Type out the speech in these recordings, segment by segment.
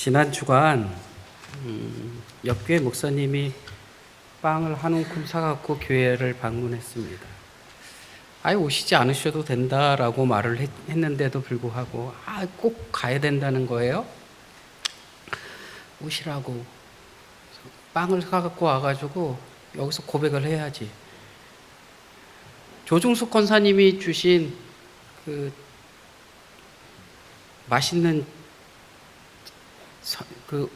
지난 주간 옆교회 목사님이 빵을 한 움큼 사갖고 교회를 방문했습니다. 아예 오시지 않으셔도 된다라고 말을 했는데도 불구하고 꼭 가야 된다는 거예요. 오시라고. 빵을 사갖고 와가지고 여기서 고백을 해야지. 조중숙 권사님이 주신 그 맛있는 그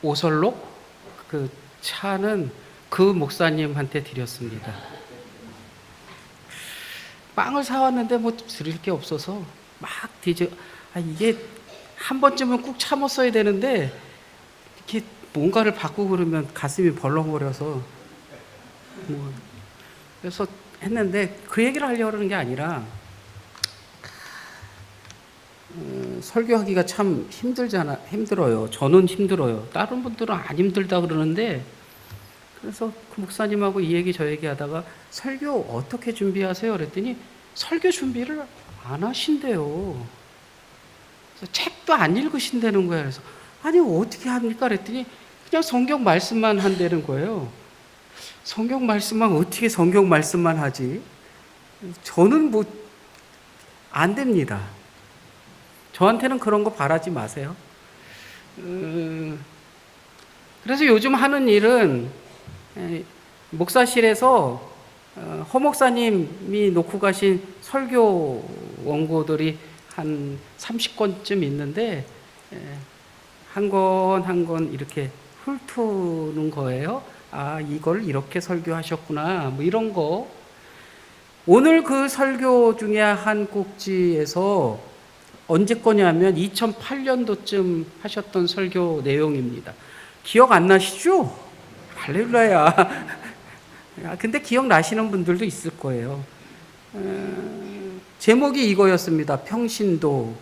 오설록 그 차는 그 목사님한테 드렸습니다. 빵을 사왔는데 뭐 드릴 게 없어서 막 이게 한 번쯤은 꾹 참았어야 되는데 이렇게 뭔가를 바꾸고 그러면 가슴이 벌렁거려서 그래서 했는데 그 얘기를 하려고 하는 게 아니라 설교하기가 참 힘들어요. 저는 힘들어요. 다른 분들은 안 힘들다 그러는데, 그래서 그 목사님하고 이 얘기 저 얘기 하다가 설교 어떻게 준비하세요? 그랬더니 설교 준비를 안 하신대요. 그래서 책도 안 읽으신다는 거예요. 그래서 아니 어떻게 합니까? 그랬더니 그냥 성경 말씀만 한다는 거예요. 성경 말씀만 어떻게 성경 말씀만 하지? 저는 안 됩니다. 저한테는 그런 거 바라지 마세요. 그래서 요즘 하는 일은 목사실에서 허 목사님이 놓고 가신 설교 원고들이 한 30권쯤 있는데 한 권 한 권 이렇게 훑는 거예요. 이걸 이렇게 설교하셨구나. 뭐 이런 거. 오늘 그 설교 중에 한 꼭지에서 언제 거냐면 2008년도쯤 하셨던 설교 내용입니다. 기억 안 나시죠? 할렐루야. 근데 기억나시는 분들도 있을 거예요. 제목이 이거였습니다. 평신도,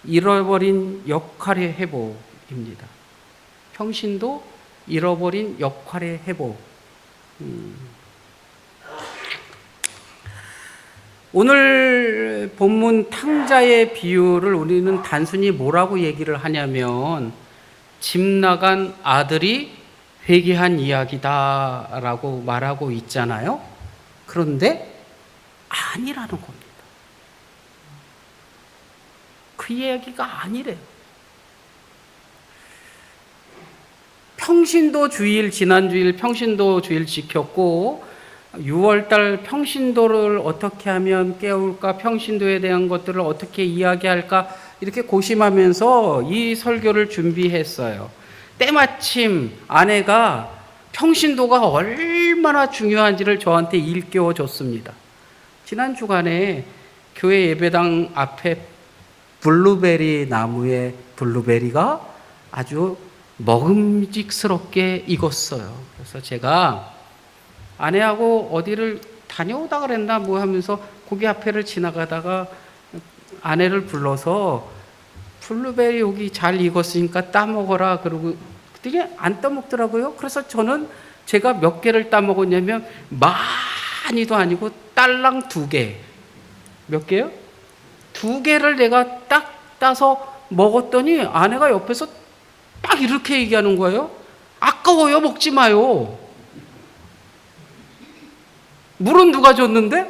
잃어버린 역할의 회복입니다. 평신도, 잃어버린 역할의 회복. 오늘 본문 탕자의 비유를 우리는 단순히 뭐라고 얘기를 하냐면 집 나간 아들이 회개한 이야기다라고 말하고 있잖아요. 그런데 아니라는 겁니다. 그 이야기가 아니래요. 평신도 주일, 지난 주일 평신도 주일 지켰고 6월달 평신도를 어떻게 하면 깨울까, 평신도에 대한 것들을 어떻게 이야기할까 이렇게 고심하면서 이 설교를 준비했어요. 때마침 아내가 평신도가 얼마나 중요한지를 저한테 일깨워 줬습니다. 지난 주간에 교회 예배당 앞에 블루베리 나무에 블루베리가 아주 먹음직스럽게 익었어요. 그래서 제가 아내하고 어디를 다녀오다 그랬나 뭐 하면서 거기 앞에를 지나가다가 아내를 불러서 블루베리 여기 잘 익었으니까 따먹어라 그러고 되게 안 따먹더라고요. 그래서 저는 제가 몇 개를 따먹었냐면 많이도 아니고 딸랑 2개. 몇 개요? 2개를 내가 딱 따서 먹었더니 아내가 옆에서 딱 이렇게 얘기하는 거예요. 아까워요, 먹지 마요. 물은 누가 줬는데?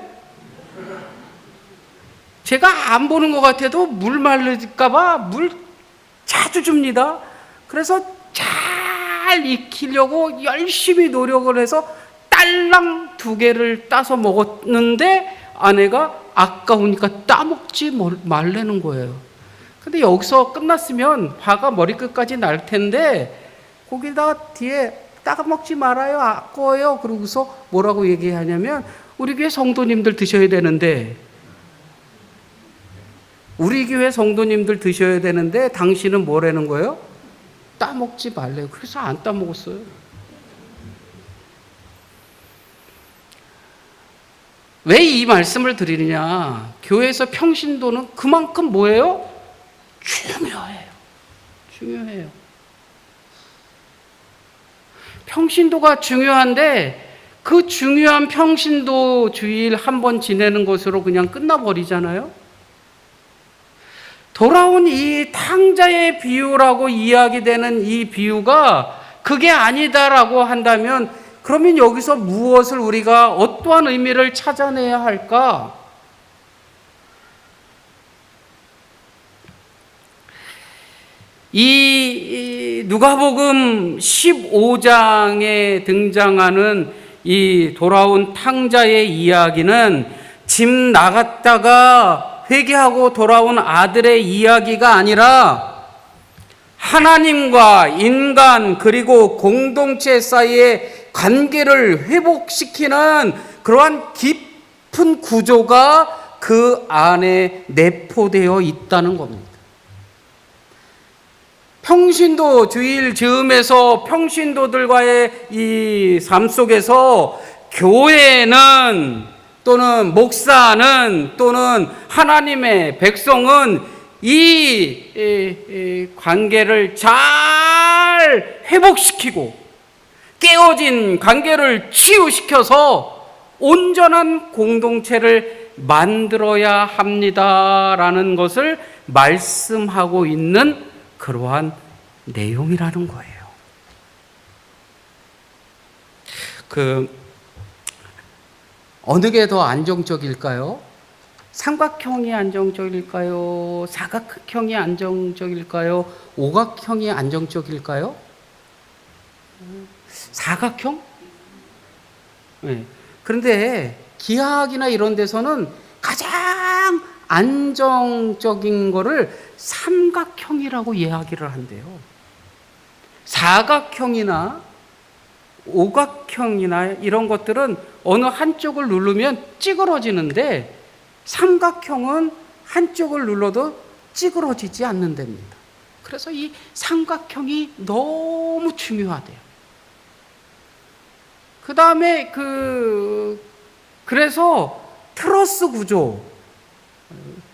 제가 안 보는 것 같아도 물 마를까봐 물 자주 줍니다. 그래서 잘 익히려고 열심히 노력을 해서 딸랑 2개를 따서 먹었는데 아내가 아까우니까 따먹지 말라는 거예요. 근데 여기서 끝났으면 화가 머리끝까지 날 텐데 거기다가 뒤에 따먹지 말아요, 아까워요. 그러고서 뭐라고 얘기하냐면 우리 교회 성도님들 드셔야 되는데 당신은 뭐라는 거예요? 따먹지 말래요. 그래서 안 따먹었어요. 왜 이 말씀을 드리느냐? 교회에서 평신도는 그만큼 뭐예요? 중요해요. 평신도가 중요한데 그 중요한 평신도 주일 한 번 지내는 것으로 그냥 끝나버리잖아요. 돌아온 이 탕자의 비유라고 이야기되는 이 비유가 그게 아니다라고 한다면 그러면 여기서 무엇을 우리가 어떠한 의미를 찾아내야 할까? 이 누가복음 15장에 등장하는 이 돌아온 탕자의 이야기는 집 나갔다가 회개하고 돌아온 아들의 이야기가 아니라 하나님과 인간 그리고 공동체 사이의 관계를 회복시키는 그러한 깊은 구조가 그 안에 내포되어 있다는 겁니다. 평신도 주일 즈음에서 평신도들과의 이 삶 속에서 교회는 또는 목사는 또는 하나님의 백성은 이 관계를 잘 회복시키고 깨어진 관계를 치유시켜서 온전한 공동체를 만들어야 합니다라는 것을 말씀하고 있는 그러한 내용이라는 거예요. 어느 게 더 안정적일까요? 삼각형이 안정적일까요? 사각형이 안정적일까요? 오각형이 안정적일까요? 사각형? 네. 그런데 기하학이나 이런 데서는 가장 안정적인 거를 삼각형이라고 이야기를 한대요. 사각형이나 오각형이나 이런 것들은 어느 한쪽을 누르면 찌그러지는데 삼각형은 한쪽을 눌러도 찌그러지지 않는답니다. 그래서 이 삼각형이 너무 중요하대요. 그 다음에 그래서 트러스 구조,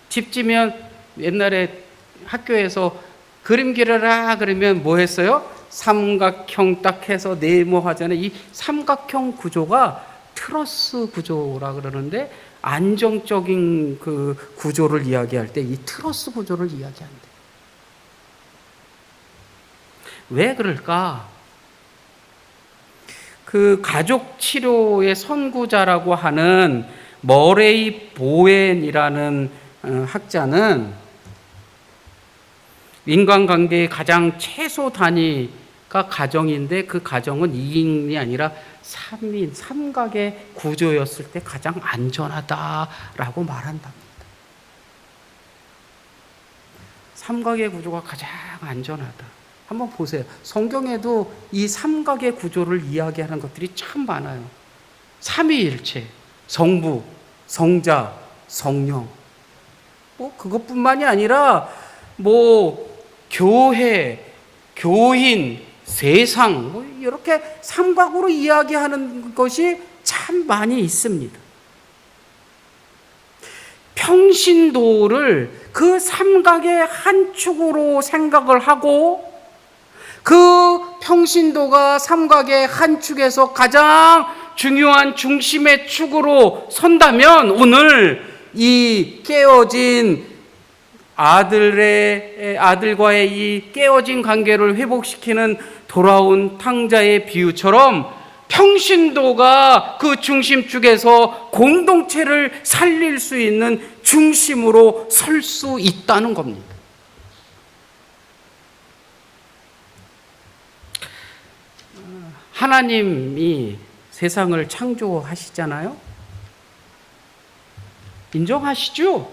집 지면 옛날에 학교에서 그림 그려라 그러면 뭐 했어요? 삼각형 딱 해서 네모하잖아요. 이 삼각형 구조가 트러스 구조라 그러는데 안정적인 그 구조를 이야기할 때 이 트러스 구조를 이야기한대. 왜 그럴까? 그 가족 치료의 선구자라고 하는 머레이 보웬이라는 학자는 인간관계의 가장 최소 단위가 가정인데 그 가정은 2인이 아니라 3인, 삼각의 구조였을 때 가장 안전하다라고 말한답니다. 삼각의 구조가 가장 안전하다. 한번 보세요. 성경에도 이 삼각의 구조를 이야기하는 것들이 참 많아요. 삼위일체, 성부, 성자, 성령. 그것뿐만이 아니라 교회, 교인, 세상 이렇게 삼각으로 이야기하는 것이 참 많이 있습니다. 평신도를 그 삼각의 한 축으로 생각을 하고 그 평신도가 삼각의 한 축에서 가장 중요한 중심의 축으로 선다면 오늘 이 깨어진 아들과의 이 깨어진 관계를 회복시키는 돌아온 탕자의 비유처럼 평신도가 그 중심축에서 공동체를 살릴 수 있는 중심으로 설 수 있다는 겁니다. 하나님이 세상을 창조하시잖아요. 인정하시죠?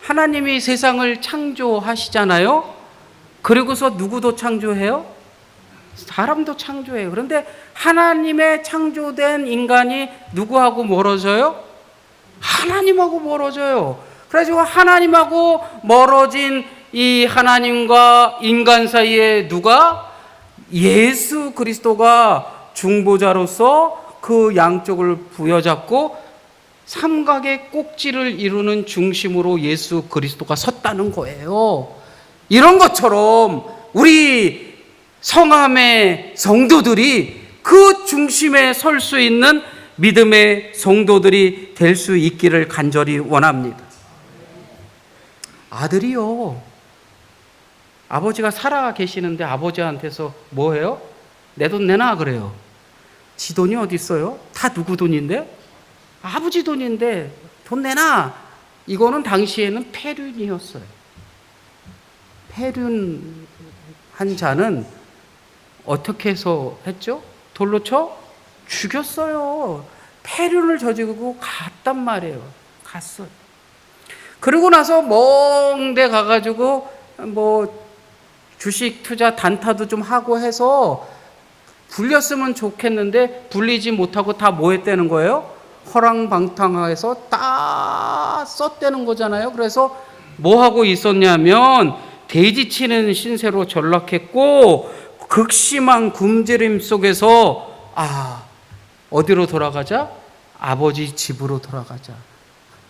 하나님이 세상을 창조하시잖아요. 그리고서 누구도 창조해요? 사람도 창조해요. 그런데 하나님의 창조된 인간이 누구하고 멀어져요? 하나님하고 멀어져요. 그래서 하나님하고 멀어진 이 하나님과 인간 사이에 누가? 예수 그리스도가 중보자로서 그 양쪽을 부여잡고 삼각의 꼭지를 이루는 중심으로 예수 그리스도가 섰다는 거예요. 이런 것처럼 우리 성함의 성도들이 그 중심에 설 수 있는 믿음의 성도들이 될 수 있기를 간절히 원합니다. 아들이요. 아버지가 살아 계시는데 아버지한테서 뭐 해요? 내 돈 내놔 그래요. 지 돈이 어디 있어요? 다 누구 돈인데? 아버지 돈인데 돈 내놔. 이거는 당시에는 폐륜이었어요. 폐륜한 자는 어떻게 해서 했죠? 돌로 쳐 죽였어요. 폐륜을 저지르고 갔단 말이에요. 갔어요. 그러고 나서 먼 데 가가지고 뭐 주식 투자 단타도 좀 하고 해서 불렸으면 좋겠는데 불리지 못하고 다 뭐 했다는 거예요? 허랑방탕해서 다 썼다는 거잖아요. 그래서 뭐 하고 있었냐면 돼지치는 신세로 전락했고 극심한 굶주림 속에서 어디로 돌아가자? 아버지 집으로 돌아가자.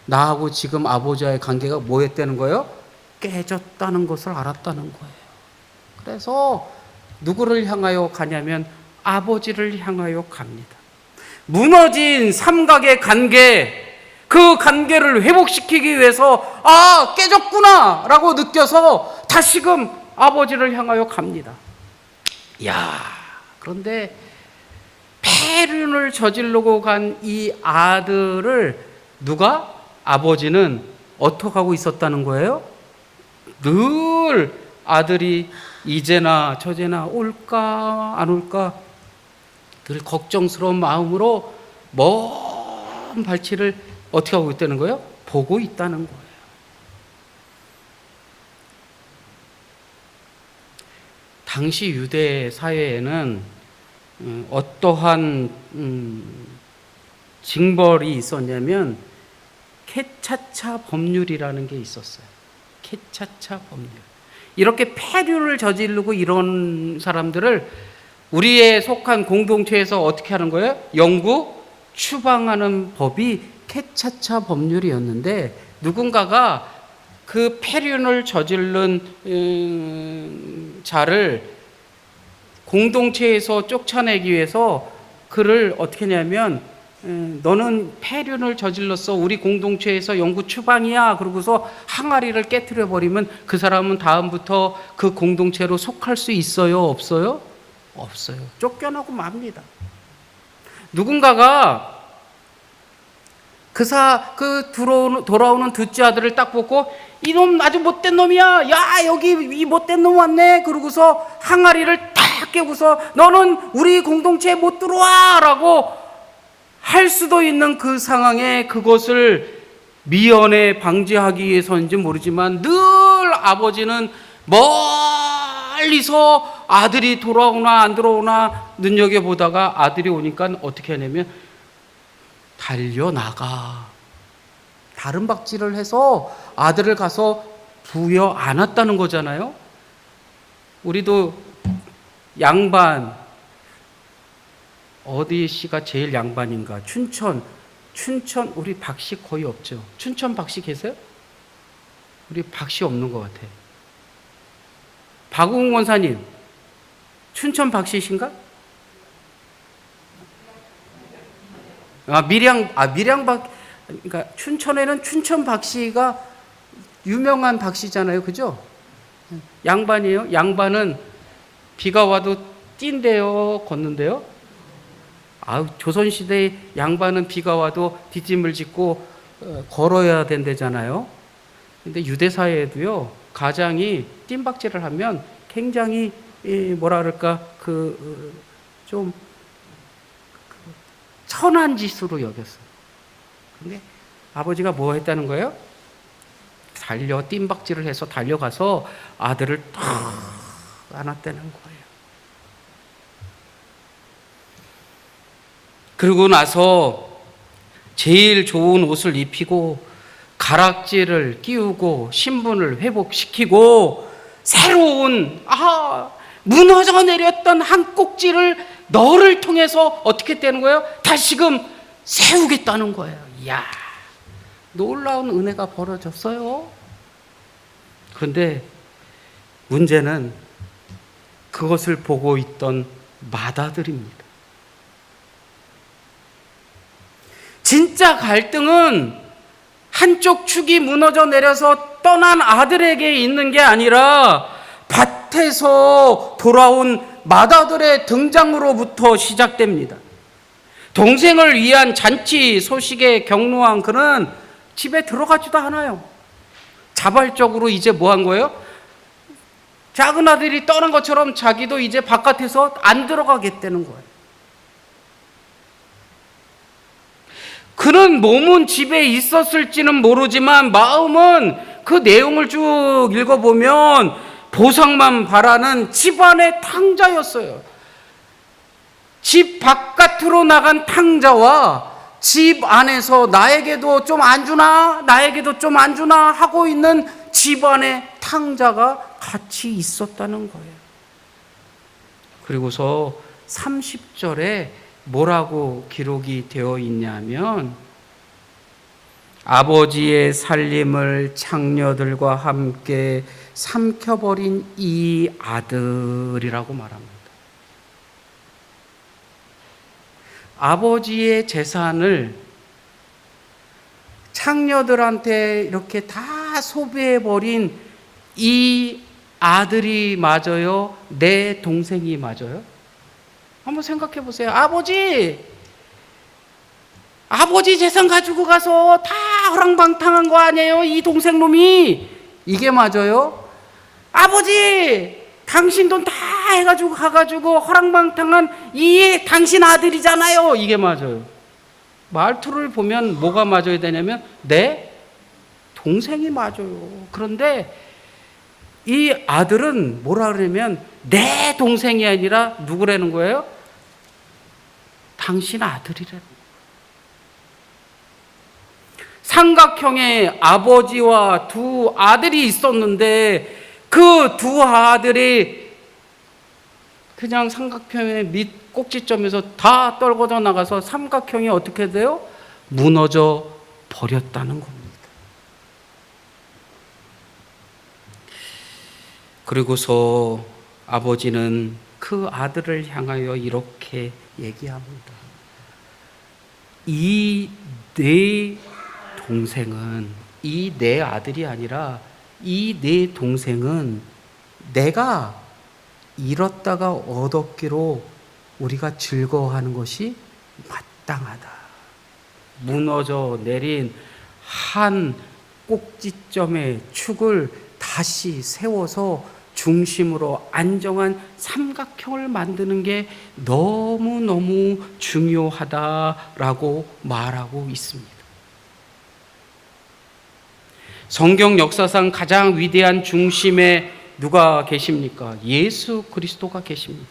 나하고 지금 아버지와의 관계가 뭐 했다는 거예요? 깨졌다는 것을 알았다는 거예요. 그래서 누구를 향하여 가냐면 아버지를 향하여 갑니다. 무너진 삼각의 관계, 그 관계를 회복시키기 위해서 깨졌구나 라고 느껴서 다시금 아버지를 향하여 갑니다. 그런데 폐륜을 저지르고 간 이 아들을 아버지는 어떻게 하고 있었다는 거예요? 늘 아들이 이제나 저제나 올까 안 올까 늘 걱정스러운 마음으로 먼 발치를 어떻게 하고 있다는 거예요? 보고 있다는 거예요. 당시 유대 사회에는 어떠한 징벌이 있었냐면 케차차 법률이라는 게 있었어요. 케차차 법률. 이렇게 폐륜을 저지르고 이런 사람들을 우리의 속한 공동체에서 어떻게 하는 거예요? 영구 추방하는 법이 케차차 법률이었는데 누군가가 그 폐륜을 저지른 자를 공동체에서 쫓아내기 위해서 그를 어떻게 하냐면 너는 폐륜을 저질렀어. 우리 공동체에서 영구 추방이야. 그러고서 항아리를 깨트려 버리면 그 사람은 다음부터 그 공동체로 속할 수 있어요? 없어요? 없어요. 쫓겨나고 맙니다. 누군가가 돌아오는 둘째 아들을 딱 보고 이놈 아주 못된 놈이야. 야, 여기 이 못된 놈 왔네. 그러고서 항아리를 딱 깨고서 너는 우리 공동체에 못 들어와 라고 할 수도 있는 그 상황에 그것을 미연에 방지하기 위해서인지 모르지만 늘 아버지는 멀리서 아들이 돌아오나 안 돌아오나 눈여겨보다가 아들이 오니까 어떻게 하냐면 달려나가. 다른 박질을 해서 아들을 가서 부여 안았다는 거잖아요. 우리도 양반, 어디 씨가 제일 양반인가? 춘천 우리 박씨 거의 없죠. 춘천 박씨 계세요? 우리 박씨 없는 것 같아. 박웅 원사님, 춘천 박씨신가? 밀양 박, 그러니까 춘천에는 춘천 박씨가 유명한 박씨잖아요, 그죠? 양반이에요. 양반은 비가 와도 뛴대요, 걷는데요. 조선시대의 양반은 비가 와도 뒷짐을 짓고 걸어야 된대잖아요. 근데 유대사회에도요, 가장이 뜀박질을 하면 굉장히 좀 천한 짓으로 여겼어요. 근데 아버지가 뭐 했다는 거예요? 뜀박질을 해서 달려가서 아들을 탁 안았다는 거예요. 그러고 나서 제일 좋은 옷을 입히고 가락지를 끼우고 신분을 회복시키고 새로운 무너져 내렸던 한 꼭지를 너를 통해서 어떻게 되는 거예요? 다시금 세우겠다는 거예요. 이야, 놀라운 은혜가 벌어졌어요. 그런데 문제는 그것을 보고 있던 맏아들입니다. 진짜 갈등은 한쪽 축이 무너져 내려서 떠난 아들에게 있는 게 아니라 밭에서 돌아온 맏아들의 등장으로부터 시작됩니다. 동생을 위한 잔치 소식에 경로한 그는 집에 들어가지도 않아요. 자발적으로 이제 뭐 한 거예요? 작은 아들이 떠난 것처럼 자기도 이제 바깥에서 안 들어가겠다는 거예요. 그는 몸은 집에 있었을지는 모르지만 마음은 그 내용을 쭉 읽어보면 보상만 바라는 집안의 탕자였어요. 집 바깥으로 나간 탕자와 집 안에서 나에게도 좀 안 주나 나에게도 좀 안 주나 하고 있는 집안의 탕자가 같이 있었다는 거예요. 그리고서 30절에 뭐라고 기록이 되어 있냐면 아버지의 살림을 창녀들과 함께 삼켜버린 이 아들이라고 말합니다. 아버지의 재산을 창녀들한테 이렇게 다 소비해버린 이 아들이 맞아요? 내 동생이 맞아요? 한번 생각해 보세요. 아버지 재산 가지고 가서 다 허랑방탕한 거 아니에요? 이 동생 놈이. 이게 맞아요? 아버지 당신 돈 다 해가지고 가가지고 허랑방탕한 이 당신 아들이잖아요. 이게 맞아요. 말투를 보면 뭐가 맞아야 되냐면 내 동생이 맞아요. 그런데 이 아들은 뭐라 그러냐면 내 동생이 아니라 누구라는 거예요? 당신 아들이라는 거예요. 삼각형의 아버지와 두 아들이 있었는데 그 두 아들이 그냥 삼각형의 밑 꼭지점에서 다 떨궈져 나가서 삼각형이 어떻게 돼요? 무너져 버렸다는 겁니다. 그리고서 아버지는 그 아들을 향하여 이렇게 얘기합니다. 이 네 동생은, 이 내 아들이 아니라 이 내 동생은 내가 잃었다가 얻었기로 우리가 즐거워하는 것이 마땅하다. 무너져 내린 한 꼭지점의 축을 다시 세워서 중심으로 안정한 삼각형을 만드는 게 너무너무 중요하다라고 말하고 있습니다. 성경 역사상 가장 위대한 중심에 누가 계십니까? 예수 그리스도가 계십니다.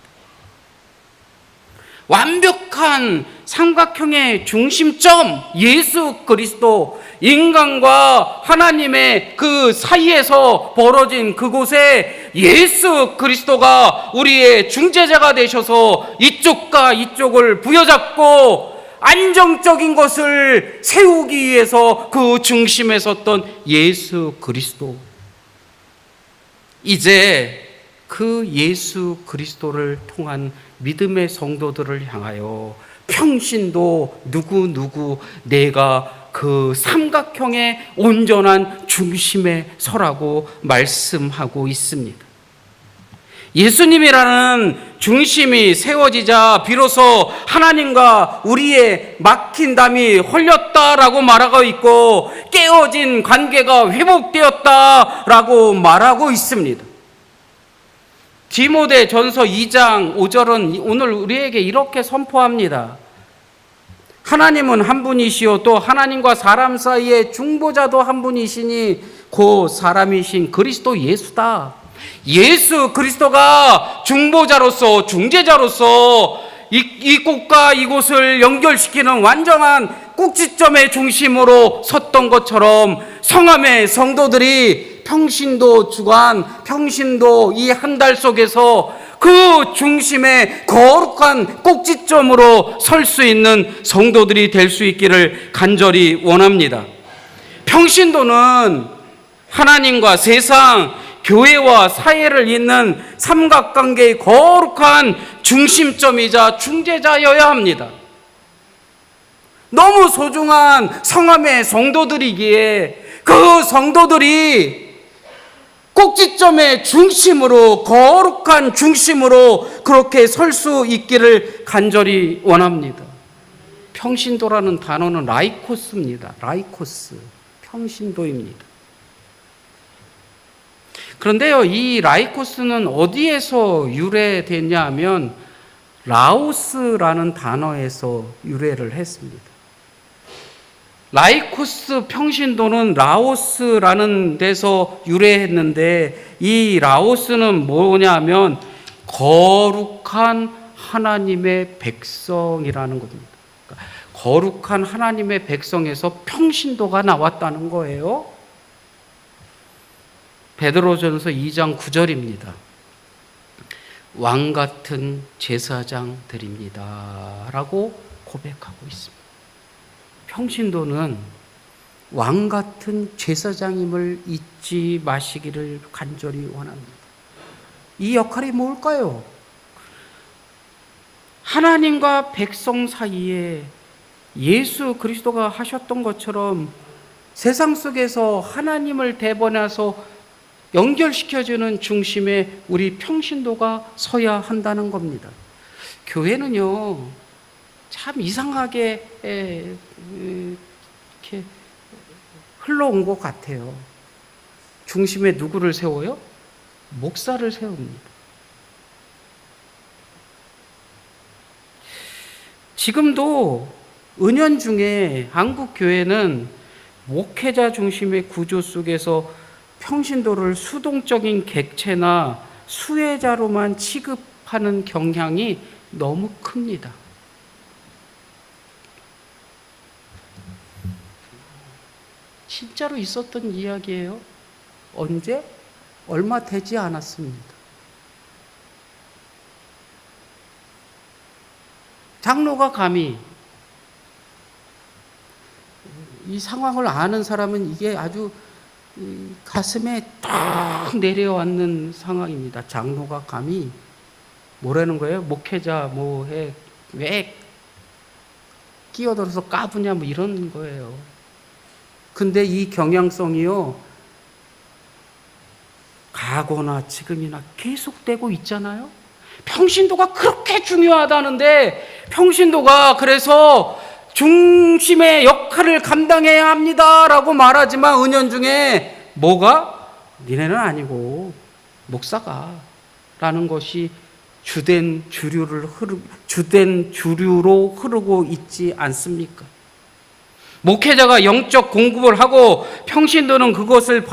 완벽한 삼각형의 중심점 예수 그리스도, 인간과 하나님의 그 사이에서 벌어진 그곳에 예수 그리스도가 우리의 중재자가 되셔서 이쪽과 이쪽을 부여잡고 안정적인 것을 세우기 위해서 그 중심에 섰던 예수 그리스도. 이제 그 예수 그리스도를 통한 믿음의 성도들을 향하여 평신도 누구 내가 그 삼각형의 온전한 중심에 서라고 말씀하고 있습니다. 예수님이라는 중심이 세워지자 비로소 하나님과 우리의 막힌 담이 헐렸다라고 말하고 있고 깨어진 관계가 회복되었다라고 말하고 있습니다. 디모데전서 2장 5절은 오늘 우리에게 이렇게 선포합니다. 하나님은 한 분이시요 또 하나님과 사람 사이의 중보자도 한 분이시니 곧 사람이신 그리스도 예수다. 예수 그리스도가 중보자로서 중재자로서 이곳과 이곳을 연결시키는 완전한 꼭지점의 중심으로 섰던 것처럼 성함의 성도들이 평신도 주간, 평신도 이 한 달 속에서 그 중심의 거룩한 꼭지점으로 설 수 있는 성도들이 될 수 있기를 간절히 원합니다. 평신도는 하나님과 세상, 교회와 사회를 잇는 삼각관계의 거룩한 중심점이자 중재자여야 합니다. 너무 소중한 성함의 성도들이기에 그 성도들이 꼭지점의 중심으로, 거룩한 중심으로 그렇게 설 수 있기를 간절히 원합니다. 평신도라는 단어는 라이코스입니다. 라이코스, 평신도입니다. 그런데요, 이 라이코스는 어디에서 유래됐냐 하면 라오스라는 단어에서 유래를 했습니다. 라이코스 평신도는 라오스라는 데서 유래했는데, 이 라오스는 뭐냐면 거룩한 하나님의 백성이라는 겁니다. 그러니까 거룩한 하나님의 백성에서 평신도가 나왔다는 거예요. 베드로전서 2장 9절입니다. 왕 같은 제사장들입니다 라고 고백하고 있습니다. 평신도는 왕 같은 제사장임을 잊지 마시기를 간절히 원합니다. 이 역할이 뭘까요? 하나님과 백성 사이에 예수 그리스도가 하셨던 것처럼 세상 속에서 하나님을 대변해서 연결시켜주는 중심에 우리 평신도가 서야 한다는 겁니다. 교회는요, 참 이상하게 이렇게 흘러온 것 같아요. 중심에 누구를 세워요? 목사를 세웁니다. 지금도 은연중에 한국 교회는 목회자 중심의 구조 속에서 평신도를 수동적인 객체나 수혜자로만 취급하는 경향이 너무 큽니다. 진짜로 있었던 이야기예요. 언제? 얼마 되지 않았습니다. 장로가 감히, 이 상황을 아는 사람은 이게 아주 가슴에 딱 내려앉는 상황입니다. 장로가 감히 뭐라는 거예요? 목회자 뭐해 왜 끼어들어서 까부냐 뭐 이런 거예요. 근데 이 경향성이요, 과거나 지금이나 계속되고 있잖아요. 평신도가 그렇게 중요하다는데, 평신도가 그래서 중심의 역할을 감당해야 합니다라고 말하지만 은연중에 뭐가? 니네는 아니고 목사가 라는 것이 주된 주류로 흐르고 있지 않습니까? 목회자가 영적 공급을 하고 평신도는 그것을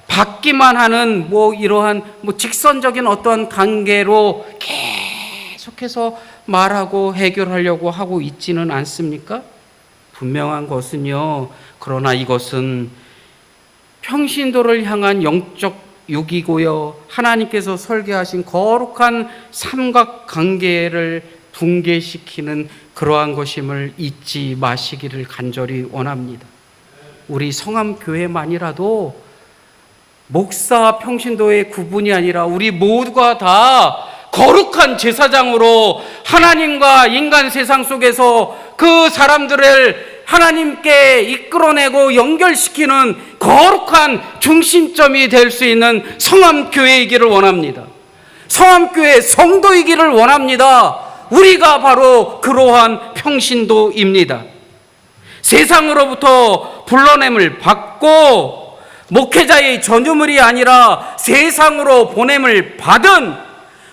받기만 하는 이러한 직선적인 어떤 관계로 계속해서 말하고 해결하려고 하고 있지는 않습니까? 분명한 것은요, 그러나 이것은 평신도를 향한 영적 욕이고요, 하나님께서 설계하신 거룩한 삼각관계를 붕괴시키는 그러한 것임을 잊지 마시기를 간절히 원합니다. 우리 성암교회만이라도 목사 평신도의 구분이 아니라 우리 모두가 다 거룩한 제사장으로 하나님과 인간 세상 속에서 그 사람들을 하나님께 이끌어내고 연결시키는 거룩한 중심점이 될 수 있는 성암교회이기를 원합니다. 성암교회 성도이기를 원합니다. 우리가 바로 그러한 평신도입니다. 세상으로부터 불러냄을 받고 목회자의 전유물이 아니라 세상으로 보냄을 받은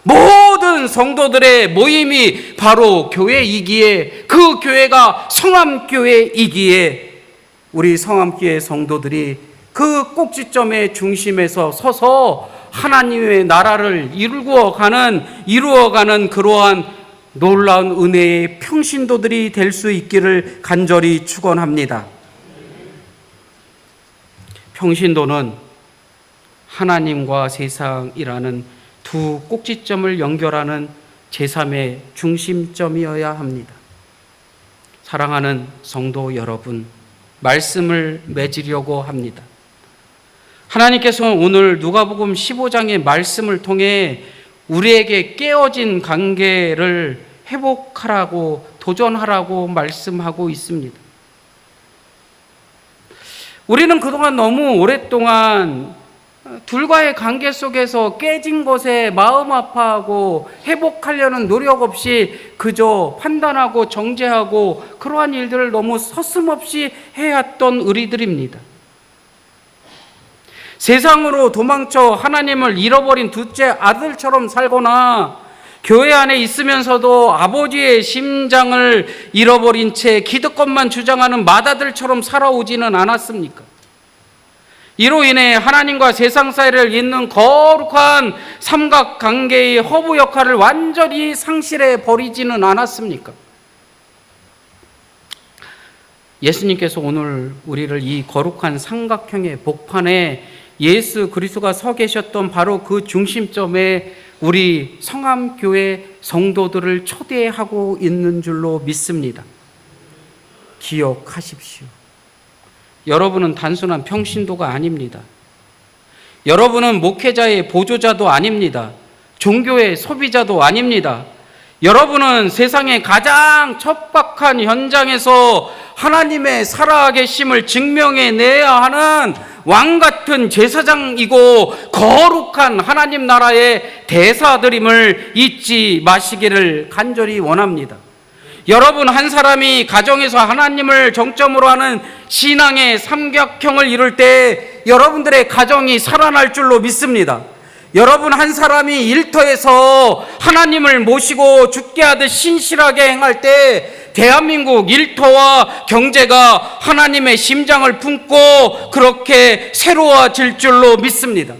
모든 성도들의 모임이 바로 교회이기에, 그 교회가 성암교회이기에 우리 성암교회 성도들이 그 꼭지점의 중심에서 서서 하나님의 나라를 이루어가는 그러한 놀라운 은혜의 평신도들이 될 수 있기를 간절히 축원합니다. 평신도는 하나님과 세상이라는 두 꼭지점을 연결하는 제3의 중심점이어야 합니다. 사랑하는 성도 여러분, 말씀을 맺으려고 합니다. 하나님께서는 오늘 누가복음 15장의 말씀을 통해 우리에게 깨어진 관계를 회복하라고, 도전하라고 말씀하고 있습니다. 우리는 그동안 너무 오랫동안 둘과의 관계 속에서 깨진 것에 마음 아파하고 회복하려는 노력 없이 그저 판단하고 정죄하고 그러한 일들을 너무 서슴없이 해왔던 우리들입니다. 세상으로 도망쳐 하나님을 잃어버린 둘째 아들처럼 살거나 교회 안에 있으면서도 아버지의 심장을 잃어버린 채 기득권만 주장하는 맏아들처럼 살아오지는 않았습니까? 이로 인해 하나님과 세상 사이를 잇는 거룩한 삼각관계의 허브 역할을 완전히 상실해 버리지는 않았습니까? 예수님께서 오늘 우리를 이 거룩한 삼각형의 복판에 예수 그리스도가 서 계셨던 바로 그 중심점에 우리 성암교회 성도들을 초대하고 있는 줄로 믿습니다. 기억하십시오. 여러분은 단순한 평신도가 아닙니다. 여러분은 목회자의 보조자도 아닙니다. 종교의 소비자도 아닙니다. 여러분은 세상의 가장 척박한 현장에서 하나님의 살아계심을 증명해내야 하는 왕같은 제사장이고 거룩한 하나님 나라의 대사들임을 잊지 마시기를 간절히 원합니다. 여러분 한 사람이 가정에서 하나님을 정점으로 하는 신앙의 삼각형을 이룰 때 여러분들의 가정이 살아날 줄로 믿습니다. 여러분 한 사람이 일터에서 하나님을 모시고 죽게 하듯 신실하게 행할 때 대한민국 일터와 경제가 하나님의 심장을 품고 그렇게 새로워질 줄로 믿습니다.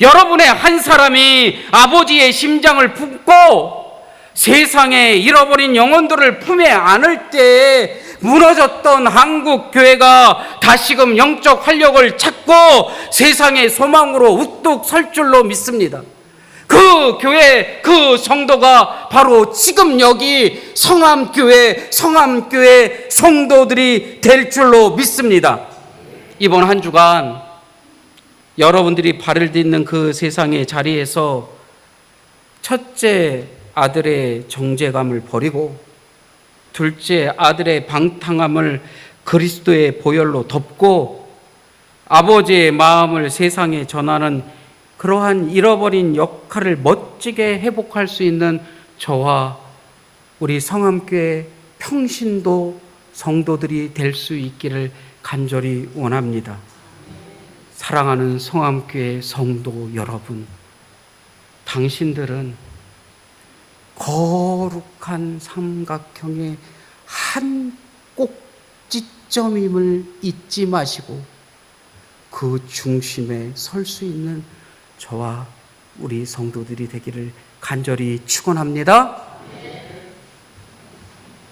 여러분의 한 사람이 아버지의 심장을 품고 세상에 잃어버린 영혼들을 품에 안을 때 무너졌던 한국 교회가 다시금 영적 활력을 찾고 세상의 소망으로 우뚝 설 줄로 믿습니다. 그 교회, 그 성도가 바로 지금 여기 성암교회 성도들이 될 줄로 믿습니다. 이번 한 주간 여러분들이 발을 딛는 그 세상의 자리에서 첫째 아들의 정죄감을 버리고 둘째 아들의 방탕함을 그리스도의 보혈로 덮고 아버지의 마음을 세상에 전하는 그러한 잃어버린 역할을 멋지게 회복할 수 있는 저와 우리 성암교회 평신도 성도들이 될 수 있기를 간절히 원합니다. 사랑하는 성암교회 성도 여러분, 당신들은 거룩한 삼각형의 한 꼭지점임을 잊지 마시고 그 중심에 설 수 있는 저와 우리 성도들이 되기를 간절히 축원합니다.